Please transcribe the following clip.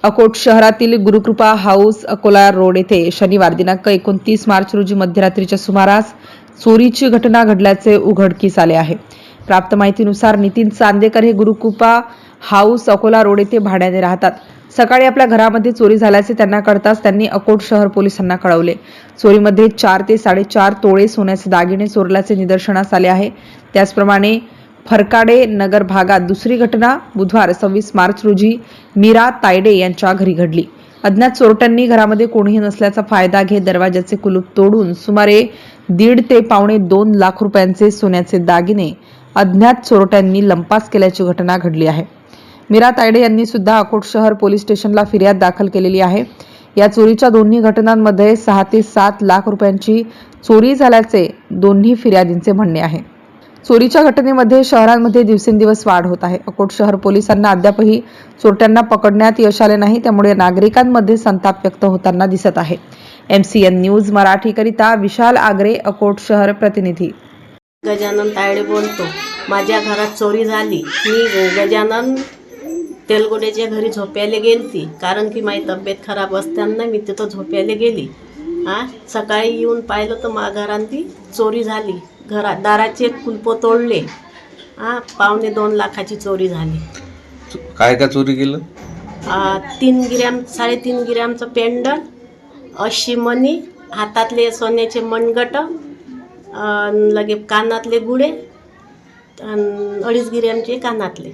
अकोट शहरातील Gurukrupa house Akola road येथे शनिवार दिनांक 29 मार्च रोजी मध्यरात्रीच्या सुमारास चोरीची घटना घडल्याचे उघडकीस आले आहे। प्राप्त माहितीनुसार नितीन चांदेकर हे गुरुकृपा हाऊस अकोला रोड येथे भाड्याने राहतात। सकाळी आपल्या घरामध्ये चोरी झाल्याचे त्यांना कळताच त्यांनी अकोट शहर पोलिसांना कळवले। चोरीमध्ये 4 ते 4.5 तोळे सोन्याचे दागिने चोरल्याचे निदर्शनास आले आहे। त्याचप्रमाणे फरकाडे नगर भागात दुसरी घटना बुधवार 26 मार्च रोजी मीरा तायडे यांच्या घरी घडली। अज्ञात चोरट्यांनी घरामध्ये कोणीही नसल्याचा फायदा घेत दरवाजाचे कुलूप तोडून सुमारे 1.5 ते पावणे 2 लाख रुपयांचे सोन्याचे दागिने अज्ञात चोरट्यांनी लंपास केल्याची घटना घडली आहे। मीरा तायडे यांनी सुद्धा अकोट शहर पोलीस स्टेशनला फिर्याद दाखल केलेली आहे। या चोरीच्या दोन्ही घटनांमध्ये 6 ते 7 लाख रुपयांची चोरी झाल्याचे दोन्ही फिर्यादींचे म्हणणे आहे। चोरीच्या घटनेमध्ये शहरांमध्ये दिवसेंदिवस वाढ होत आहे। अकोट शहर पोलिसांना अद्यापही चोरट्यांना पकडण्यात यश आले नाही, त्यामुळे नागरिकांमध्ये संताप व्यक्त होताना दिसत आहे। MCN न्यूज मराठी करिता विशाल आगरे, अकोट शहर प्रतिनिधी। गजानन तायडे बोलतो। माझ्या घरात चोरी झाली। मी गजानन तेलगोड्याच्या घरी झोपायला गेलती, कारण की माझी तब्येत खराब असताना मी तिथं झोपायला गेली। सकाळी येऊन पाहिलं तर माझ्या घरांती चोरी झाली। घरात दाराचे कुलप तोडले। 2.25 लाखाची चोरी झाली। काय काय चोरी केलं? 3 ग्रॅम 3.5 ग्रॅमचं पेंडल, 80 मणी, हातातले सोन्याचे मनगट, लगे कानातले गुडे, 2.5 ग्रॅमचे कानातले।